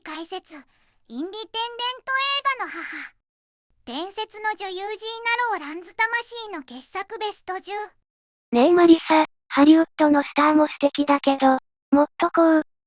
解説、インディペンデント映画の母。伝説の女優ジーナ・ローランズ魂の傑作ベスト10。ねえマリサ、ハリウッドのスターも素敵だけど、もっと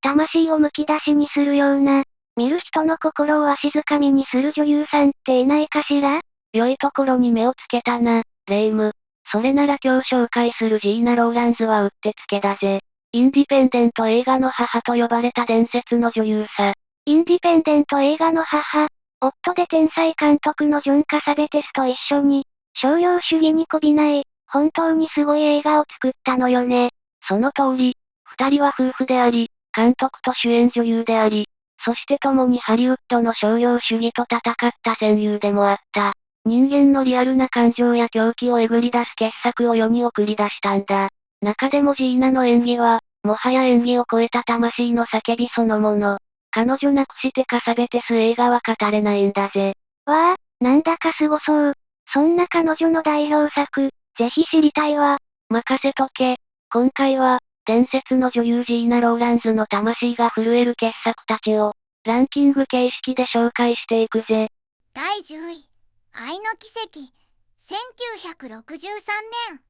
魂をむき出しにするような、見る人の心をわしづかみにする女優さんっていないかしら？良いところに目をつけたな、レイム。それなら今日紹介するジーナ・ローランズはうってつけだぜ。インディペンデント映画の母と呼ばれた伝説の女優さ。インディペンデント映画の母、夫で天才監督のジョン・カサベテスと一緒に、商業主義にこびない、本当にすごい映画を作ったのよね。その通り、二人は夫婦であり、監督と主演女優であり、そして共にハリウッドの商業主義と戦った戦友でもあった。人間のリアルな感情や狂気をえぐり出す傑作を世に送り出したんだ。中でもジーナの演技は、もはや演技を超えた魂の叫びそのもの。彼女なくしてカサベテス映画は語れないんだぜ。わあ、なんだかすごそう。そんな彼女の代表作、ぜひ知りたいわ。任せとけ。今回は、伝説の女優ジーナ・ローランズの魂が震える傑作たちを、ランキング形式で紹介していくぜ。第10位、愛の奇跡、1963年。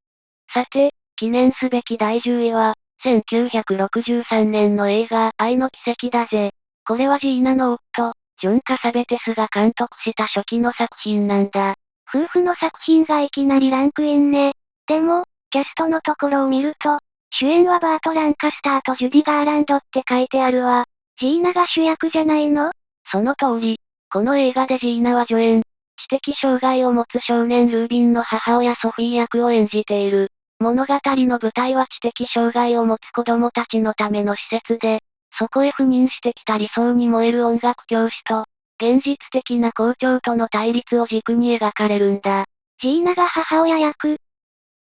さて、記念すべき第10位は、1963年の映画、愛の奇跡だぜ。これはジーナの夫、ジョン・カサベテスが監督した初期の作品なんだ。夫婦の作品がいきなりランクインね。でも、キャストのところを見ると、主演はバート・ランカスターとジュディ・ガーランドって書いてあるわ。ジーナが主役じゃないの？その通り、この映画でジーナは助演、知的障害を持つ少年ルービンの母親ソフィー役を演じている。物語の舞台は知的障害を持つ子供たちのための施設で、そこへ赴任してきた理想に燃える音楽教師と、現実的な校長との対立を軸に描かれるんだ。ジーナが母親役。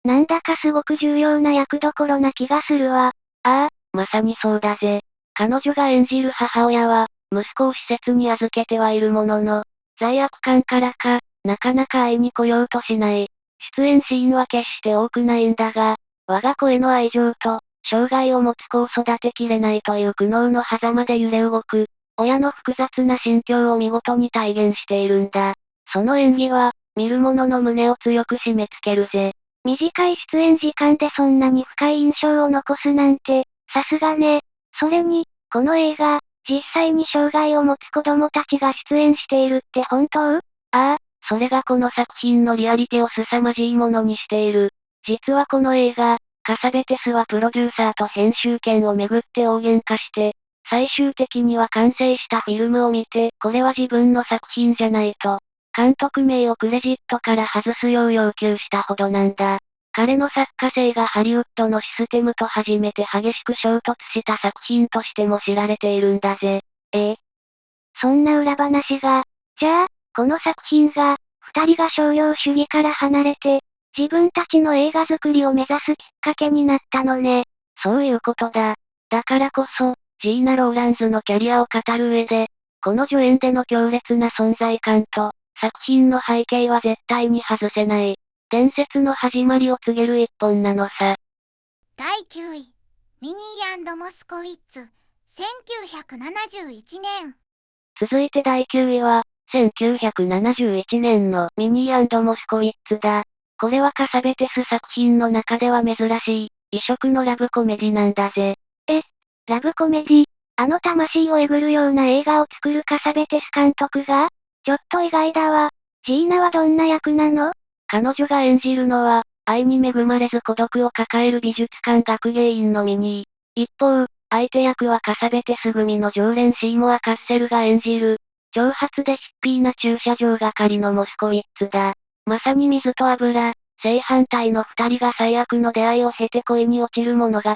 なんだかすごく重要な役どころな気がするわ。ああ、まさにそうだぜ。彼女が演じる母親は、息子を施設に預けてはいるものの、罪悪感からか、なかなか会いに来ようとしない。出演シーンは決して多くないんだが、我が子への愛情と、障害を持つ子を育てきれないという苦悩の狭間で揺れ動く、親の複雑な心境を見事に体現しているんだ。その演技は、見る者の胸を強く締め付けるぜ。短い出演時間でそんなに深い印象を残すなんて、さすがね。それに、この映画、実際に障害を持つ子供たちが出演しているって本当？ああ、それがこの作品のリアリティを凄まじいものにしている。実はこの映画、カサベテスはプロデューサーと編集権をめぐって大喧嘩して、最終的には完成したフィルムを見て、これは自分の作品じゃないと、監督名をクレジットから外すよう要求したほどなんだ。彼の作家性がハリウッドのシステムと初めて激しく衝突した作品としても知られているんだぜ。そんな裏話が。じゃあ、この作品が、二人が商業主義から離れて、自分たちの映画作りを目指すきっかけになったのね。そういうことだ。だからこそ、ジーナ・ローランズのキャリアを語る上で、この助演での強烈な存在感と、作品の背景は絶対に外せない。伝説の始まりを告げる一本なのさ。第9位、ミニー&モスコウィッツ、1971年。続いて第9位は、1971年のミニー&モスコウィッツだ。これはカサベテス作品の中では珍しい、異色のラブコメディなんだぜ。ラブコメディ？あの魂をえぐるような映画を作るカサベテス監督が？ちょっと意外だわ。ジーナはどんな役なの？彼女が演じるのは、愛に恵まれず孤独を抱える美術館学芸員のミニー。一方、相手役はカサベテス組の常連シーモア・カッセルが演じる、長髪でヒッピーな駐車場係のモスコイッツだ。まさに水と油、正反対の二人が最悪の出会いを経て恋に落ちる物語さ。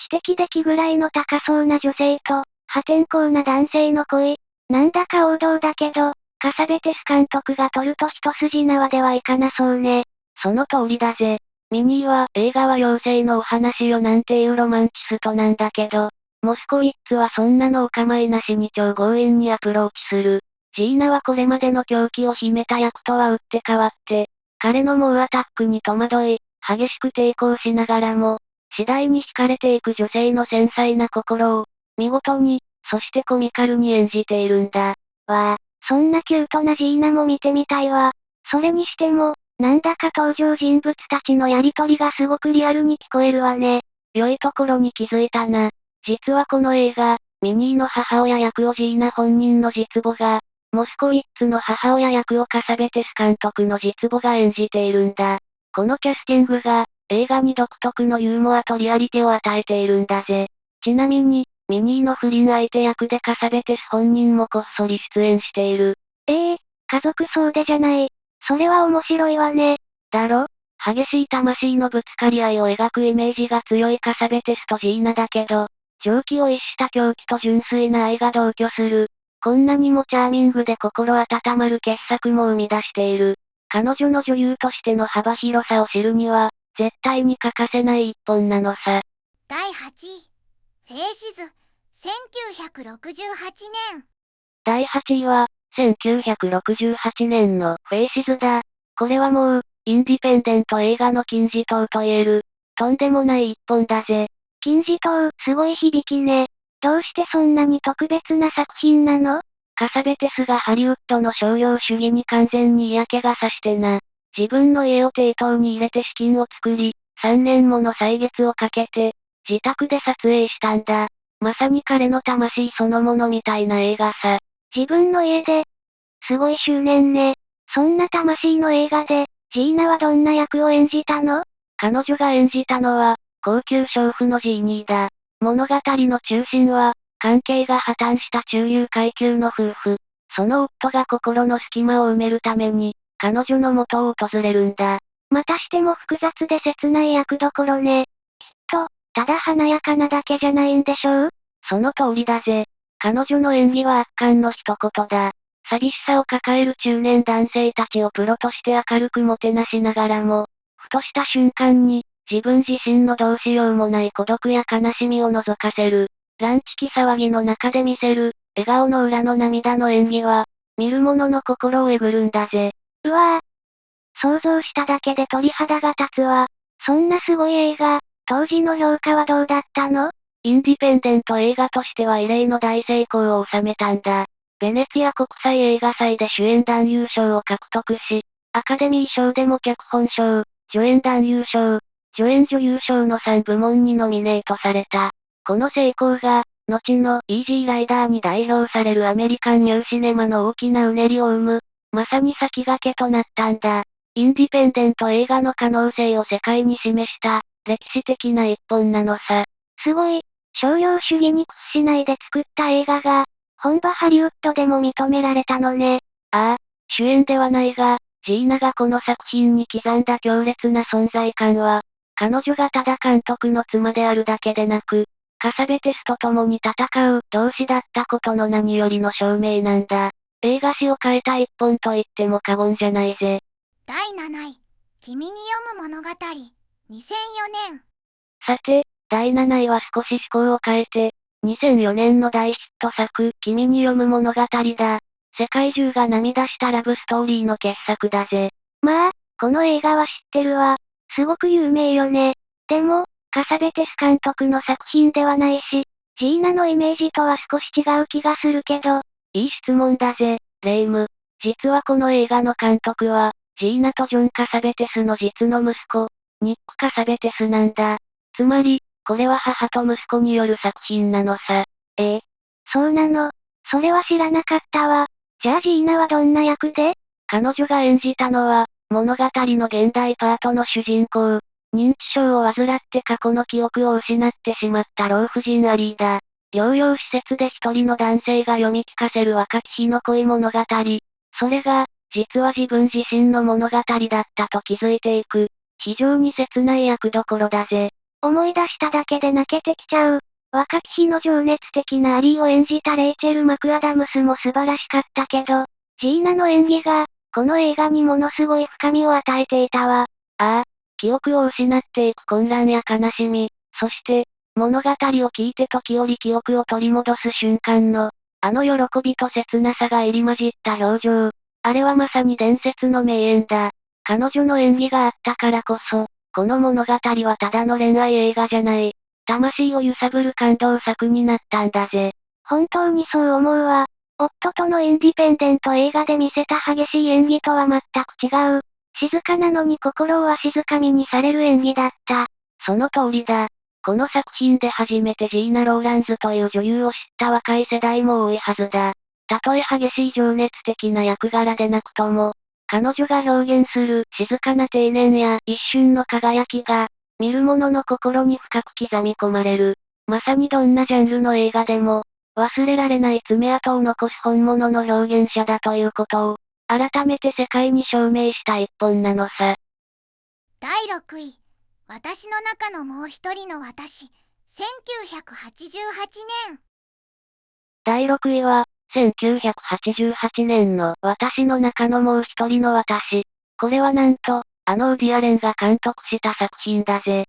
知的出来ぐらいの高そうな女性と、破天荒な男性の恋。なんだか王道だけど、カサベテス監督が撮ると一筋縄ではいかなそうね。その通りだぜ。ミニーは映画は妖精のお話よなんていうロマンチストなんだけど、モスコウィッツはそんなのお構いなしに超強引にアプローチする。ジーナはこれまでの狂気を秘めた役とは打って変わって、彼の猛アタックに戸惑い、激しく抵抗しながらも、次第に惹かれていく女性の繊細な心を、見事に、そしてコミカルに演じているんだ。わあ、そんなキュートなジーナも見てみたいわ。それにしても、なんだか登場人物たちのやりとりがすごくリアルに聞こえるわね。良いところに気づいたな。実はこの映画、ミニーの母親役をジーナ本人の実母が、モスコウィッツの母親役をカサベテス監督の実母が演じているんだ。このキャスティングが、映画に独特のユーモアとリアリティを与えているんだぜ。ちなみに、ミニーの不倫相手役でカサベテス本人もこっそり出演している。家族総出じゃない。それは面白いわね。だろ？激しい魂のぶつかり合いを描くイメージが強いカサベテスとジーナだけど、常軌を逸した狂気と純粋な愛が同居する。こんなにもチャーミングで心温まる傑作も生み出している。彼女の女優としての幅広さを知るには、絶対に欠かせない一本なのさ。第8位、フェイシズ、1968年。第8位は、1968年のフェイシズだ。これはもう、インディペンデント映画の金字塔と言える、とんでもない一本だぜ。金字塔、すごい響きね。どうしてそんなに特別な作品なの？カサベテスがハリウッドの商業主義に完全に嫌気がさしてな。自分の家を抵当に入れて資金を作り、3年もの歳月をかけて、自宅で撮影したんだ。まさに彼の魂そのものみたいな映画さ。自分の家で。すごい執念ね。そんな魂の映画で、ジーナはどんな役を演じたの？彼女が演じたのは、高級娼婦のジーニーだ。物語の中心は、関係が破綻した中流階級の夫婦。その夫が心の隙間を埋めるために、彼女の元を訪れるんだ。またしても複雑で切ない役どころね。きっと、ただ華やかなだけじゃないんでしょう？その通りだぜ。彼女の演技は圧巻の一言だ。寂しさを抱える中年男性たちをプロとして明るくもてなしながらも、ふとした瞬間に、自分自身のどうしようもない孤独や悲しみを覗かせる。ランチ気騒ぎの中で見せる、笑顔の裏の涙の演技は、見る者の心をえぐるんだぜ。うわぁ。想像しただけで鳥肌が立つわ。そんなすごい映画、当時の評価はどうだったの？インディペンデント映画としては異例の大成功を収めたんだ。ベネツィア国際映画祭で主演男優賞を獲得し、アカデミー賞でも脚本賞、助演男優賞、助演女優賞の3部門にノミネートされた。この成功が、後のイージーライダーに代表されるアメリカンニューシネマの大きなうねりを生む、まさに先駆けとなったんだ。インディペンデント映画の可能性を世界に示した、歴史的な一本なのさ。すごい、商業主義に屈しないで作った映画が、本場ハリウッドでも認められたのね。ああ、主演ではないが、ジーナがこの作品に刻んだ強烈な存在感は、彼女がただ監督の妻であるだけでなく、カサベテスと共に戦う同志だったことの何よりの証明なんだ。映画史を変えた一本と言っても過言じゃないぜ。第7位、君に読む物語、2004年。さて、第7位は少し思考を変えて、2004年の大ヒット作、君に読む物語だ。世界中が涙したラブストーリーの傑作だぜ。まあ、この映画は知ってるわ。すごく有名よね。でも、カサベテス監督の作品ではないし、ジーナのイメージとは少し違う気がするけど。いい質問だぜ、レイム。実はこの映画の監督は、ジーナとジョン・カサベテスの実の息子、ニック・カサベテスなんだ。つまり、これは母と息子による作品なのさ。そうなの。それは知らなかったわ。じゃあジーナはどんな役で？彼女が演じたのは、物語の現代パートの主人公、認知症を患って過去の記憶を失ってしまった老婦人アリーだ。療養施設で一人の男性が読み聞かせる若き日の恋物語。それが、実は自分自身の物語だったと気づいていく。非常に切ない役どころだぜ。思い出しただけで泣けてきちゃう。若き日の情熱的なアリーを演じたレイチェル・マクアダムスも素晴らしかったけど、ジーナの演技が、この映画にものすごい深みを与えていたわ。ああ、記憶を失っていく混乱や悲しみ、そして、物語を聞いて時折記憶を取り戻す瞬間の、あの喜びと切なさが入り混じった表情。あれはまさに伝説の名演だ。彼女の演技があったからこそ、この物語はただの恋愛映画じゃない。魂を揺さぶる感動作になったんだぜ。本当にそう思うわ。夫とのインディペンデント映画で見せた激しい演技とは全く違う。静かなのに心をわしづかみにされる演技だった。その通りだ。この作品で初めてジーナ・ローランズという女優を知った若い世代も多いはずだ。たとえ激しい情熱的な役柄でなくとも、彼女が表現する静かな定年や一瞬の輝きが、見る者の心に深く刻み込まれる。まさにどんなジャンルの映画でも、忘れられない爪痕を残す本物の表現者だということを、改めて世界に証明した一本なのさ。第6位、私の中のもう一人の私、1988年。第6位は、1988年の私の中のもう一人の私。これはなんと、ウディアレンが監督した作品だぜ。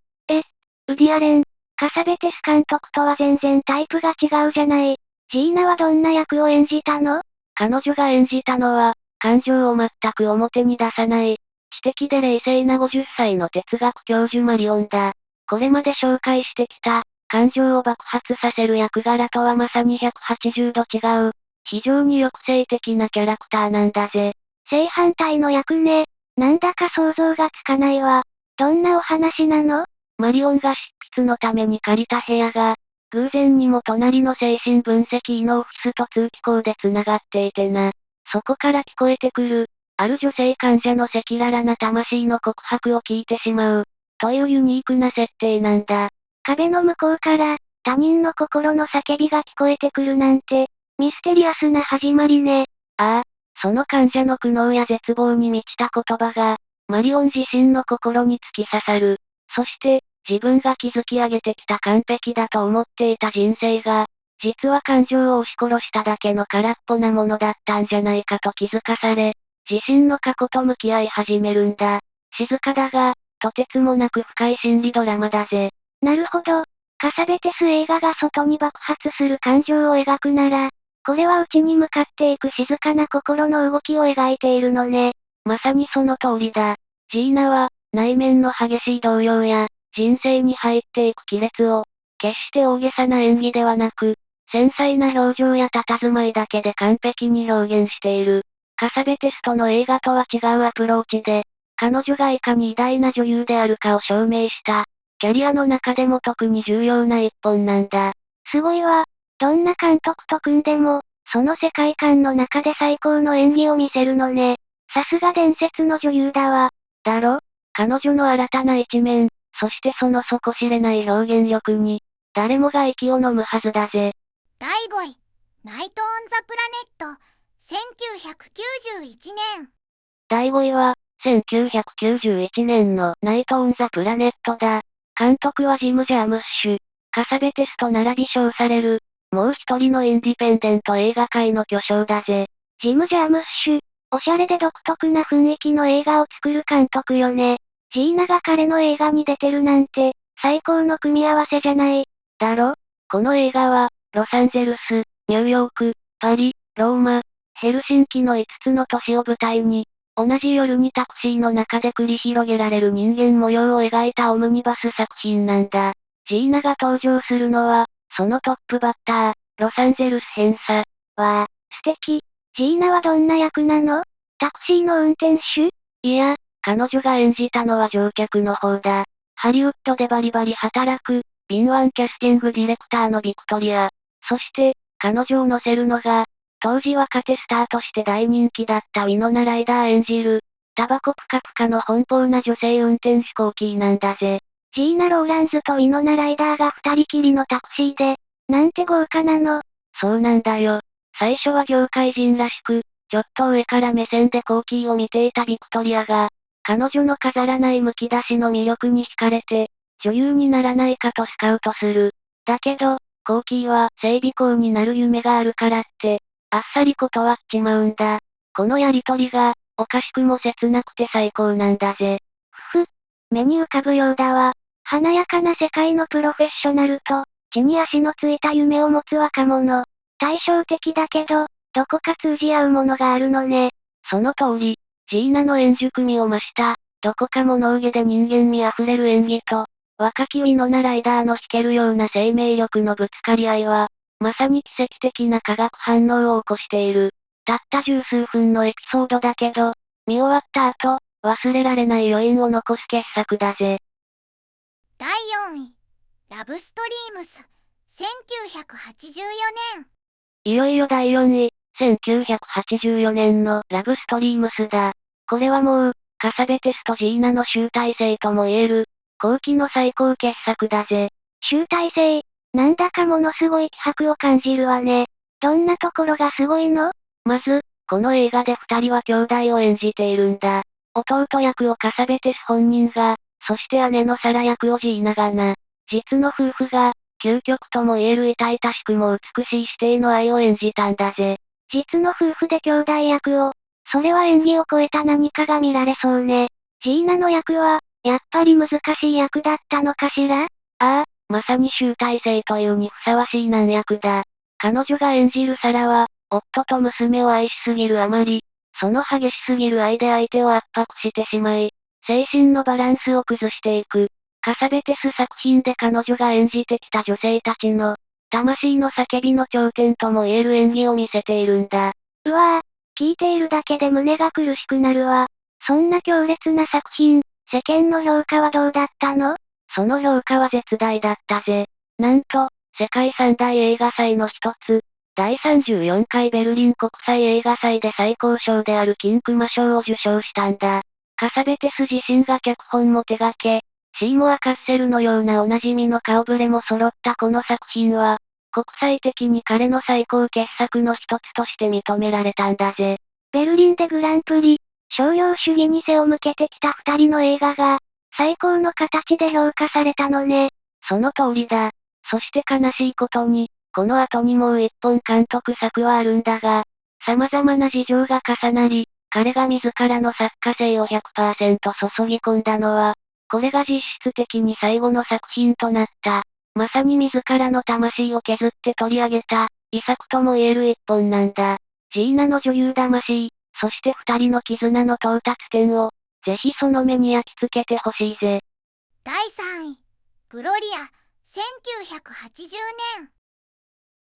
ウディアレン、カサベテス監督とは全然タイプが違うじゃない。ジーナはどんな役を演じたの？彼女が演じたのは、感情を全く表に出さない、知的で冷静な50歳の哲学教授マリオンだ。これまで紹介してきた、感情を爆発させる役柄とはまさに180度違う、非常に抑制的なキャラクターなんだぜ。正反対の役ね。なんだか想像がつかないわ。どんなお話なの？マリオンが執筆のために借りた部屋が、偶然にも隣の精神分析医のオフィスと通気口で繋がっていてな。そこから聞こえてくる、ある女性患者の赤裸々な魂の告白を聞いてしまう、というユニークな設定なんだ。壁の向こうから、他人の心の叫びが聞こえてくるなんて、ミステリアスな始まりね。ああ、その患者の苦悩や絶望に満ちた言葉が、マリオン自身の心に突き刺さる。そして、自分が築き上げてきた完璧だと思っていた人生が、実は感情を押し殺しただけの空っぽなものだったんじゃないかと気づかされ、自身の過去と向き合い始めるんだ。静かだが、とてつもなく深い心理ドラマだぜ。なるほど。カサベテス映画が外に爆発する感情を描くなら、これは内に向かっていく静かな心の動きを描いているのね。まさにその通りだ。ジーナは、内面の激しい動揺や、人生に入っていく亀裂を、決して大げさな演技ではなく、繊細な表情や佇まいだけで完璧に表現している。カサベテストの映画とは違うアプローチで、彼女がいかに偉大な女優であるかを証明した、キャリアの中でも特に重要な一本なんだ。すごいわ。どんな監督と組んでも、その世界観の中で最高の演技を見せるのね。さすが伝説の女優だわ。だろ？彼女の新たな一面、そしてその底知れない表現力に、誰もが息を飲むはずだぜ。第5位、ナイト・オン・ザ・プラネット、1991年。第5位は、1991年のナイト・オン・ザ・プラネットだ。監督はジム・ジャームッシュ。カサベテスと並び称される、もう一人のインディペンデント映画界の巨匠だぜ。ジム・ジャームッシュ。おしゃれで独特な雰囲気の映画を作る監督よね。ジーナが彼の映画に出てるなんて、最高の組み合わせじゃない。だろ？この映画は、ロサンゼルス、ニューヨーク、パリ、ローマ、ヘルシンキの5つの都市を舞台に、同じ夜にタクシーの中で繰り広げられる人間模様を描いたオムニバス作品なんだ。ジーナが登場するのは、そのトップバッター、ロサンゼルス編さ。わあ、素敵。ジーナはどんな役なの？タクシーの運転手？いや、彼女が演じたのは乗客の方だ。ハリウッドでバリバリ働く、敏腕キャスティングディレクターのビクトリア。そして、彼女を乗せるのが、当時若手スターとして大人気だったウィノナ・ライダー演じる、タバコプカプカの奔放な女性運転手コーキーなんだぜ。ジーナ・ローランズとウィノナ・ライダーが二人きりのタクシーで、なんて豪華なの。そうなんだよ。最初は業界人らしく、ちょっと上から目線でコーキーを見ていたビクトリアが、彼女の飾らない剥き出しの魅力に惹かれて、女優にならないかとスカウトする。だけど、コーキーは整備工になる夢があるからって、あっさり断っちまうんだ。このやりとりが、おかしくも切なくて最高なんだぜ。目に浮かぶようだわ。華やかな世界のプロフェッショナルと、地に足のついた夢を持つ若者。対照的だけど、どこか通じ合うものがあるのね。その通り、ジーナの円熟味を増した、どこか物憂げで人間味あふれる演技と、若きウィノナライダーの弾けるような生命力のぶつかり合いは、まさに奇跡的な化学反応を起こしている。たった十数分のエピソードだけど、見終わった後、忘れられない余韻を残す傑作だぜ。第4位、ラブストリームス、1984年。いよいよ第4位、1984年のラブストリームスだ。これはもう、カサベテスとジーナの集大成とも言える、後期の最高傑作だぜ。集大成、なんだかものすごい気迫を感じるわね。どんなところがすごいの？まず、この映画で二人は兄弟を演じているんだ。弟役をカサベテス本人が、そして姉のサラ役をジーナがな。実の夫婦が、究極とも言える痛々しくも美しい師弟の愛を演じたんだぜ。実の夫婦で兄弟役を、それは演技を超えた何かが見られそうね。ジーナの役は、やっぱり難しい役だったのかしら？ああ、まさに集大成というにふさわしい難役だ。彼女が演じるサラは、夫と娘を愛しすぎるあまり、その激しすぎる愛で相手を圧迫してしまい、精神のバランスを崩していく。カサベテス作品で彼女が演じてきた女性たちの、魂の叫びの頂点とも言える演技を見せているんだ。うわぁ、聞いているだけで胸が苦しくなるわ。そんな強烈な作品、世間の評価はどうだったの？その評価は絶大だったぜ。なんと、世界三大映画祭の一つ、第34回ベルリン国際映画祭で最高賞である金熊賞を受賞したんだ。カサベテス自身が脚本も手掛け、シーモア・カッセルのようなおなじみの顔ぶれも揃ったこの作品は、国際的に彼の最高傑作の一つとして認められたんだぜ。ベルリンでグランプリ、商業主義に背を向けてきた二人の映画が、最高の形で評価されたのね。その通りだ。そして悲しいことに、この後にもう一本監督作はあるんだが、様々な事情が重なり、彼が自らの作家性を 100% 注ぎ込んだのは、これが実質的に最後の作品となった。まさに自らの魂を削って取り上げた、遺作とも言える一本なんだ。ジーナの女優魂、そして二人の絆の到達点を、ぜひその目に焼き付けてほしいぜ。第3位、グロリア、1980年。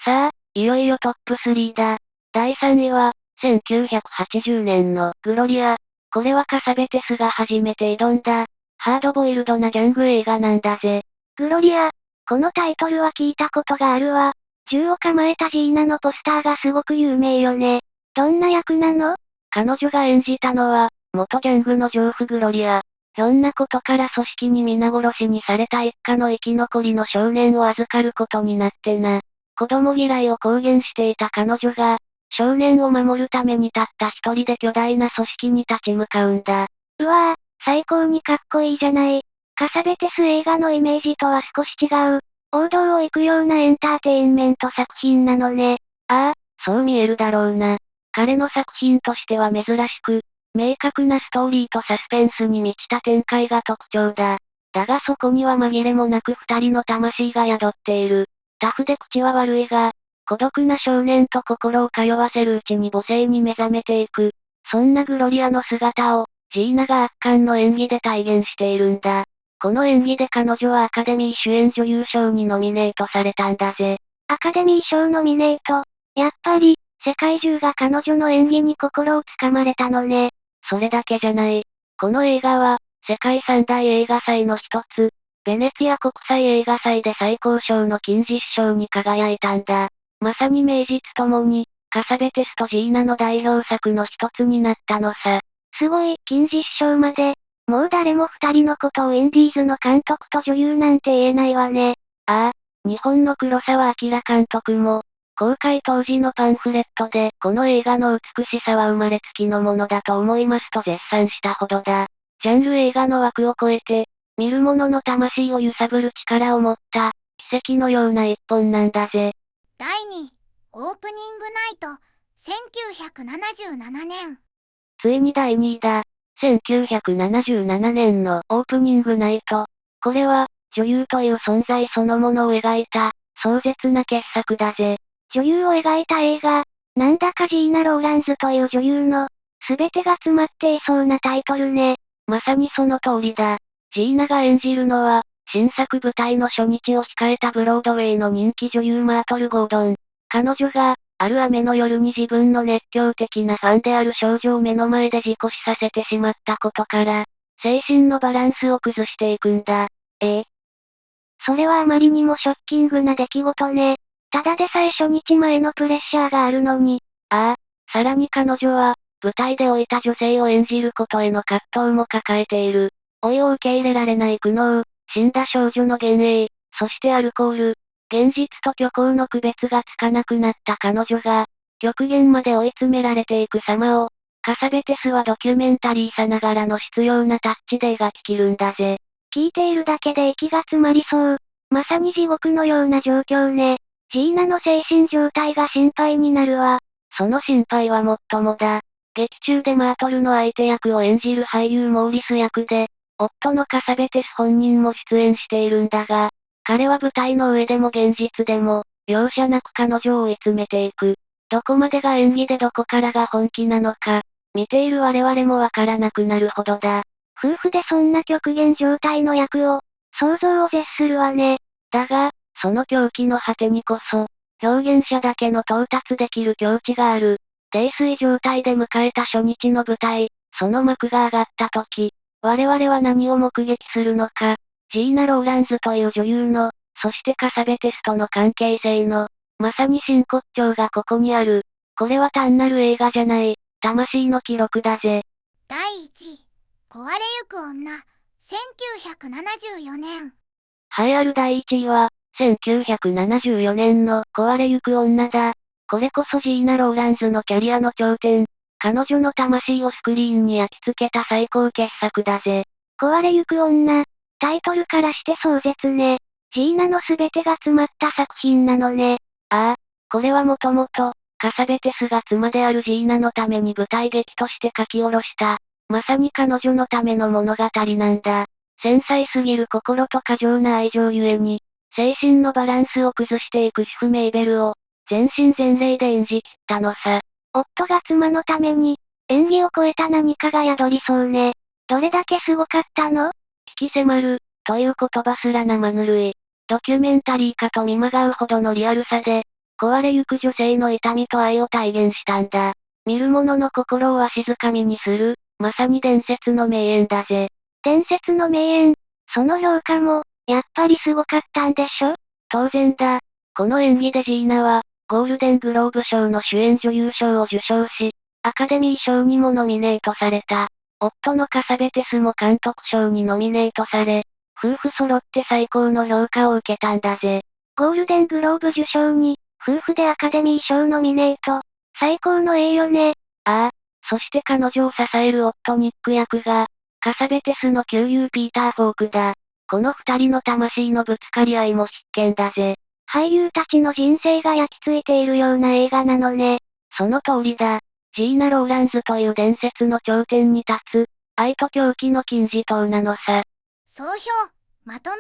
さあ、いよいよトップ3だ。第3位は、1980年のグロリア。これはカサベテスが初めて挑んだ、ハードボイルドなギャング映画なんだぜ。グロリア、このタイトルは聞いたことがあるわ。銃を構えたジーナのポスターがすごく有名よね。どんな役なの？彼女が演じたのは、元ギャングの情婦グロリア。ひょんなことから組織に皆殺しにされた一家の生き残りの少年を預かることになってな。子供嫌いを公言していた彼女が、少年を守るためにたった一人で巨大な組織に立ち向かうんだ。うわぁ、最高にかっこいいじゃない。カサベテス映画のイメージとは少し違う、王道を行くようなエンターテインメント作品なのね。ああ、そう見えるだろうな。彼の作品としては珍しく、明確なストーリーとサスペンスに満ちた展開が特徴だ。だがそこには紛れもなく二人の魂が宿っている。タフで口は悪いが、孤独な少年と心を通わせるうちに母性に目覚めていく。そんなグロリアの姿を、ジーナが圧巻の演技で体現しているんだ。この演技で彼女はアカデミー主演女優賞にノミネートされたんだぜ。アカデミー賞ノミネート。やっぱり、世界中が彼女の演技に心をつかまれたのね。それだけじゃない。この映画は、世界三大映画祭の一つ、ベネツィア国際映画祭で最高賞の金獅子賞に輝いたんだ。まさに名実ともに、カサベテスとジーナの代表作の一つになったのさ。すごい、金獅子賞まで。もう誰も二人のことをインディーズの監督と女優なんて言えないわね。ああ、日本の黒澤明監督も、公開当時のパンフレットで、この映画の美しさは生まれつきのものだと思いますと絶賛したほどだ。ジャンル映画の枠を超えて、見る者の魂を揺さぶる力を持った、奇跡のような一本なんだぜ。第2位、オープニングナイト、1977年。ついに第2位だ。1977年のオープニングナイト。これは、女優という存在そのものを描いた、壮絶な傑作だぜ。女優を描いた映画、なんだかジーナ・ローランズという女優の、すべてが詰まっていそうなタイトルね。まさにその通りだ。ジーナが演じるのは、新作舞台の初日を控えたブロードウェイの人気女優マートル・ゴードン。彼女が、ある雨の夜に自分の熱狂的なファンである少女を目の前で事故死させてしまったことから、精神のバランスを崩していくんだ。それはあまりにもショッキングな出来事ね。ただでさえ初日前のプレッシャーがあるのに。さらに彼女は、舞台で老いた女性を演じることへの葛藤も抱えている。老いを受け入れられない苦悩、死んだ少女の幻影、そしてアルコール。現実と虚構の区別がつかなくなった彼女が、極限まで追い詰められていく様を、カサベテスはドキュメンタリーさながらの執拗なタッチで描き切るんだぜ。聞いているだけで息が詰まりそう。まさに地獄のような状況ね。ジーナの精神状態が心配になるわ。その心配はもっともだ。劇中でマートルの相手役を演じる俳優モーリス役で、夫のカサベテス本人も出演しているんだが、彼は舞台の上でも現実でも、容赦なく彼女を追い詰めていく。どこまでが演技でどこからが本気なのか、見ている我々もわからなくなるほどだ。夫婦でそんな極限状態の役を、想像を絶するわね。だが、その狂気の果てにこそ、表現者だけの到達できる境地がある。泥酔状態で迎えた初日の舞台、その幕が上がった時、我々は何を目撃するのか。ジーナ・ローランズという女優の、そしてカサベテスとの関係性の、まさに真骨頂がここにある。これは単なる映画じゃない、魂の記録だぜ。第1位、壊れゆく女、1974年。栄えある第1位は、1974年の壊れゆく女だ。これこそジーナ・ローランズのキャリアの頂点。彼女の魂をスクリーンに焼き付けた最高傑作だぜ。壊れゆく女。タイトルからして壮絶ね。ジーナの全てが詰まった作品なのね。これはもともと、カサベテスが妻であるジーナのために舞台劇として書き下ろした、まさに彼女のための物語なんだ。繊細すぎる心と過剰な愛情ゆえに、精神のバランスを崩していく主婦メイベルを、全身全霊で演じ切ったのさ。夫が妻のために、演技を超えた何かが宿りそうね。どれだけすごかったの？鬼気迫る、という言葉すら生ぬるい。ドキュメンタリーかと見まがうほどのリアルさで、壊れゆく女性の痛みと愛を体現したんだ。見る者の心をわしづかみにする、まさに伝説の名演だぜ。伝説の名演。その評価も、やっぱりすごかったんでしょ？当然だ。この演技でジーナは、ゴールデングローブ賞の主演女優賞を受賞し、アカデミー賞にもノミネートされた。夫のカサベテスも監督賞にノミネートされ、夫婦揃って最高の評価を受けたんだぜ。ゴールデングローブ受賞に、夫婦でアカデミー賞ノミネート。最高の栄誉ね。そして彼女を支える夫ニック役が、カサベテスの旧友ピーター・フォークだ。この二人の魂のぶつかり合いも必見だぜ。俳優たちの人生が焼き付いているような映画なのね。その通りだ。ジーナ・ローランズという伝説の頂点に立つ、愛と狂気の金字塔なのさ。総評、まとめ。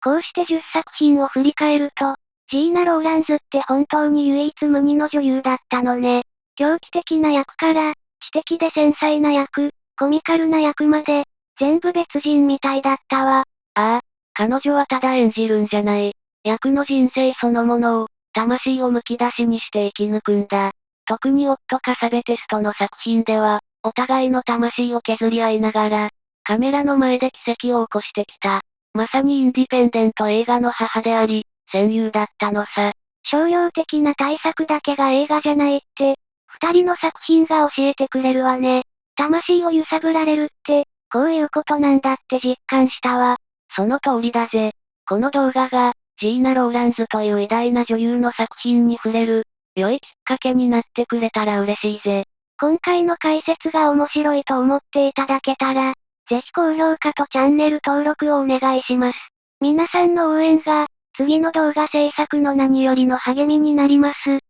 こうして10作品を振り返ると、ジーナ・ローランズって本当に唯一無二の女優だったのね。狂気的な役から、知的で繊細な役、コミカルな役まで、全部別人みたいだったわ。彼女はただ演じるんじゃない。役の人生そのものを、魂をむき出しにして生き抜くんだ。特に夫カサベテスとの作品では、お互いの魂を削り合いながら、カメラの前で奇跡を起こしてきた。まさにインディペンデント映画の母であり、戦友だったのさ。商業的な大作だけが映画じゃないって、二人の作品が教えてくれるわね。魂を揺さぶられるって、こういうことなんだって実感したわ。その通りだぜ。この動画が、ジーナ・ローランズという偉大な女優の作品に触れる、良いきっかけになってくれたら嬉しいぜ。今回の解説が面白いと思っていただけたら、ぜひ高評価とチャンネル登録をお願いします。皆さんの応援が、次の動画制作の何よりの励みになります。